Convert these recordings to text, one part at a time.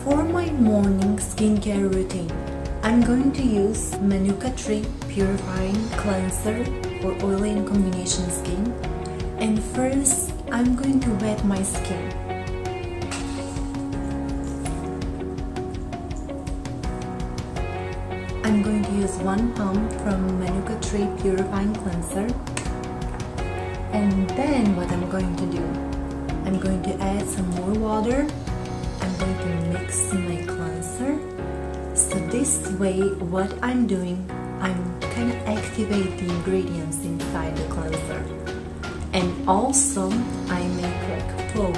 For my morning skincare routine, I'm going to use Manuka Tree Purifying Cleanser for oily and combination skin. And first, I'm going to wet my skin. I'm going to use 1 pump from Manuka Tree Purifying Cleanser. And then what I'm going to do, I'm going to add some more water. I'm going to mix my cleanser. So this way, what I'm doing, I'm kind of activate the ingredients inside the cleanser. And also, I make like foam.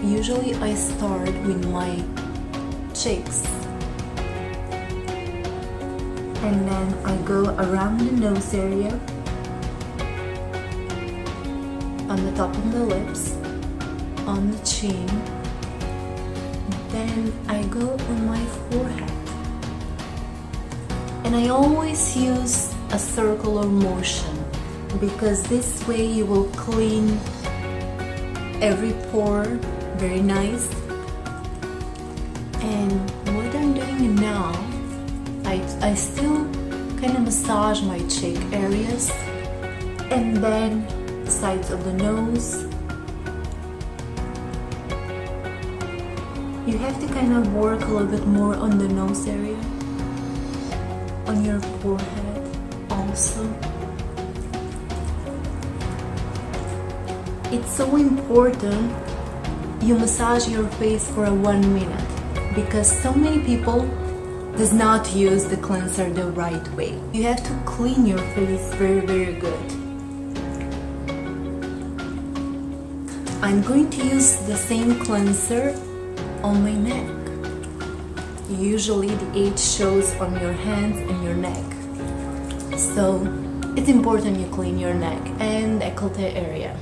Usually I start with my cheeks. And then I go around the nose area, on the top of the lips, on the chin, then I go on my forehead. And I always use a circular motion because this way you will clean every pore very nice. And what I'm doing now, I still kind of massage my cheek areas and then sides of the nose. You have to kind of work a little bit more on the nose area, on your forehead also. It's so important you massage your face for 1 minute because so many people does not use the cleanser the right way. You have to clean your face very good. I'm going to use the same cleanser on my neck. Usually the age shows on your hands and your neck. So it's important you clean your neck and décolleté area.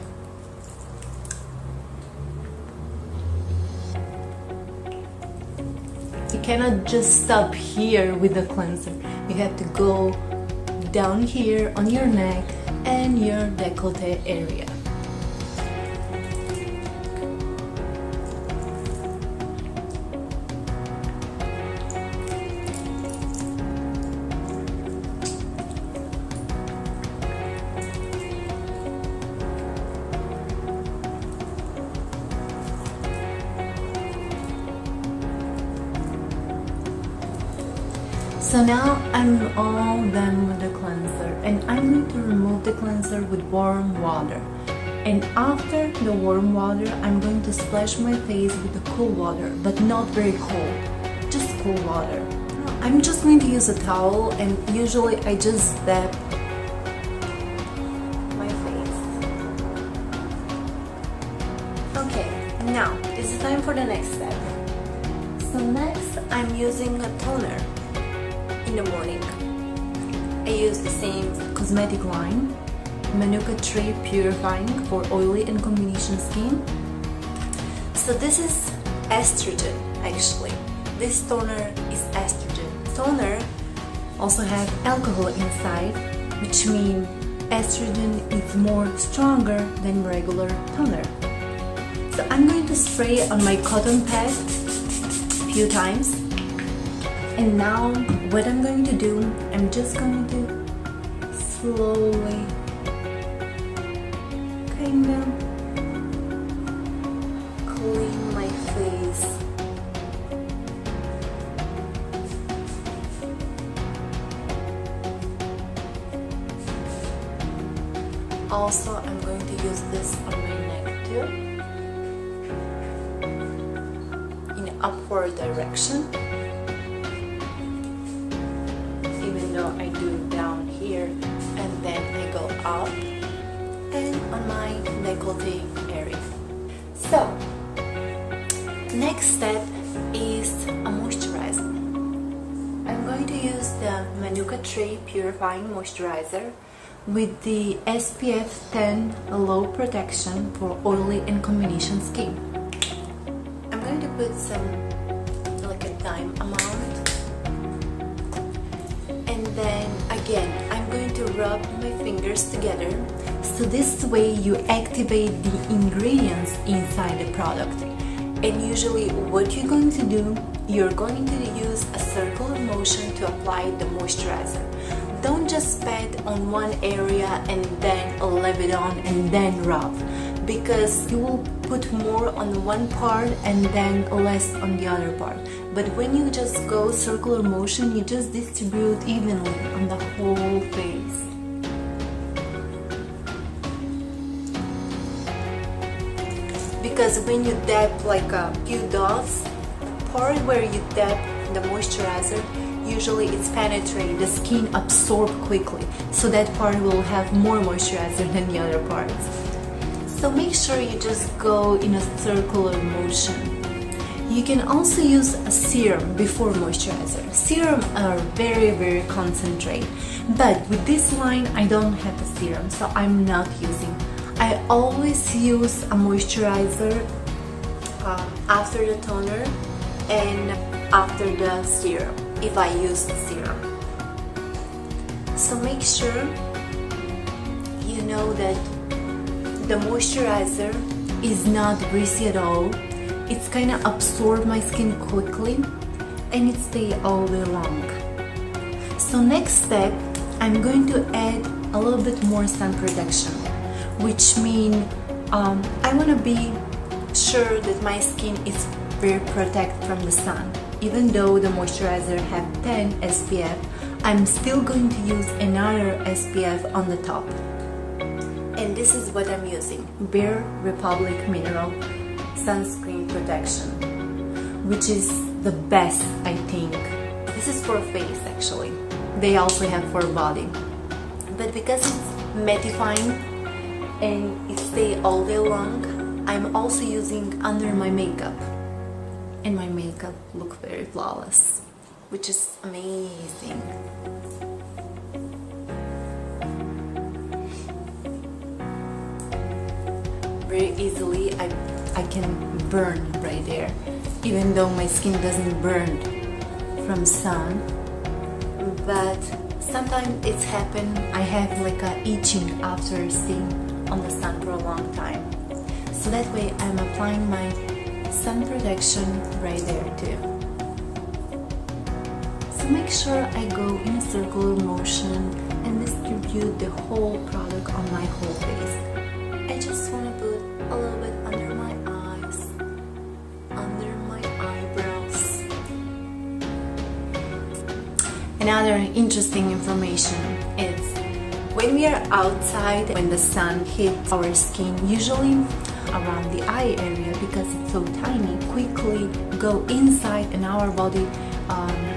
You cannot just stop here with the cleanser. You have to go down here on your neck and your décolleté area. So now I'm all done with the cleanser and I'm going to remove the cleanser with warm water. And after the warm water, I'm going to splash my face with the cool water, but not very cold, just cool water. I'm just going to use a towel and usually I just dab my face. Okay, now it's time for the next step. So next I'm using a toner. In the morning, I use the same cosmetic line, Manuka Tree Purifying for oily and combination skin. So this is estrogen actually. This toner is estrogen. Toner also have alcohol inside, which means estrogen is more stronger than regular toner. So I'm going to spray on my cotton pad a few times. And now what I'm going to do, I'm just going to slowly kind of clean my face. Also, I'm going to use this on my neck too, in upward direction. I do down here and then I go up and on my décolleté area. So next step is a moisturizer. I'm going to use the Manuka Tree Purifying Moisturizer with the SPF 10 Low Protection for oily and combination skin. I'm going to put some like a dime amount. And then again, I'm going to rub my fingers together So this way you activate the ingredients inside the product. And usually what you're going to do, you're going to use a circular motion to apply the moisturizer. Don't just pat on one area and then leave it on and then rub, because you will put more on one part and then less on the other part. But when you just go circular motion, you just distribute evenly on the whole face. Because when you dab like a few dots, part where you dab the moisturizer, usually it's penetrating, the skin absorb quickly, so that part will have more moisturizer than the other parts. So make sure you just go in a circular motion. You can also use a serum before moisturizer. Serum are very concentrated, but with this line I don't have a serum, so I'm not using. I always use a moisturizer after the toner and after the serum, if I use the serum. So make sure you know that the moisturizer is not greasy at all. It's kind of absorb my skin quickly and it stays all day long. So next step, I'm going to add a little bit more sun protection, which means I want to be sure that my skin is very protected from the sun. Even though the moisturizer have 10 SPF, I'm still going to use another SPF on the top. And this is what I'm using, Bare Republic Mineral Sunscreen Protection, which is the best, I think. This is for face actually. They also have for body. But because it's mattifying and it stays all day long, I'm also using under my makeup. And my makeup look very flawless, which is amazing. Very easily I can burn right there, even though my skin doesn't burn from sun, but sometimes it's happened. I have like a itching after staying on the sun for a long time, so that way I'm applying my sun protection right there too. So make sure I go in a circular motion and distribute the whole product on my whole face. I just want to put a little bit under my eyes, under my eyebrows. Another interesting information is when we are outside, when the sun hits our skin, usually around the eye area, because it's so tiny, quickly go inside and our body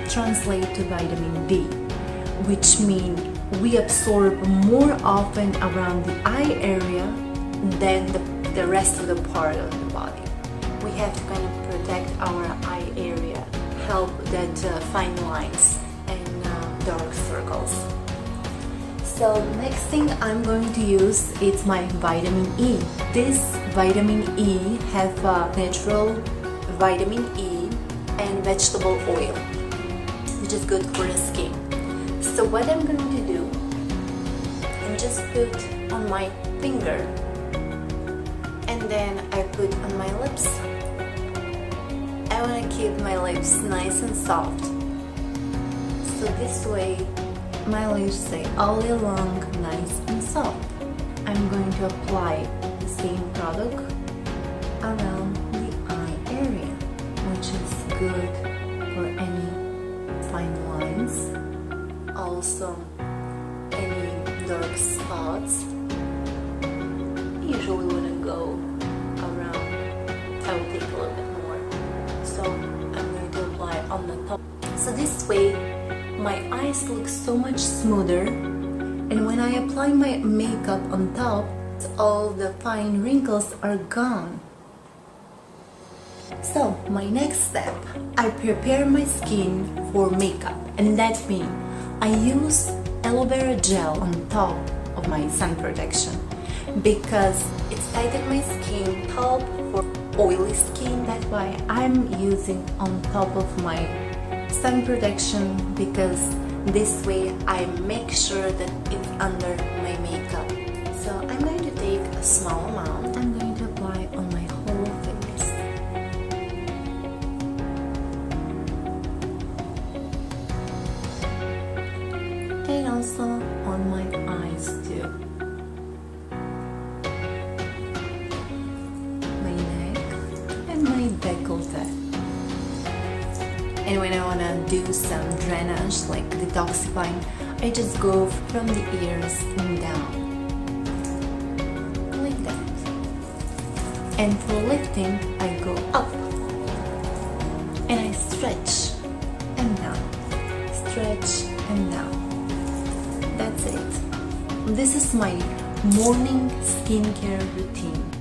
translate to vitamin D, which means we absorb more often around the eye area than the rest of the part of the body. We have to kind of protect our eye area, help that fine lines and dark circles. So next thing I'm going to use is my vitamin E. This vitamin E have natural vitamin E and vegetable oil, which is good for the skin. So what I'm going to do, I'm just put on my finger and then I put on my lips. I want to keep my lips nice and soft, so this way my lips stay all day long nice and soft. I'm going to apply the same product around the eye area, which is good for any fine lines, also any dark spots. Usually when I go around, I will take a little bit more, so I'm going to apply on the top. So this way my eyes look so much smoother, and when I apply my makeup on top, all the fine wrinkles are gone. So my next step, I prepare my skin for makeup, and that means I use aloe vera gel on top of my sun protection because it's tighten my skin, help for oily skin. That's why I'm using on top of my sun protection, because this way I make sure that it's under my makeup, So I'm going to take a small amount. I'm going to apply on my whole face. And also on my eyes too. My neck and my décolleté. And when I wanna do some drainage, like detoxifying, I just go from the ears and down. Like that. And for lifting, I go up. And I stretch and down. Stretch and down. That's it. This is my morning skincare routine.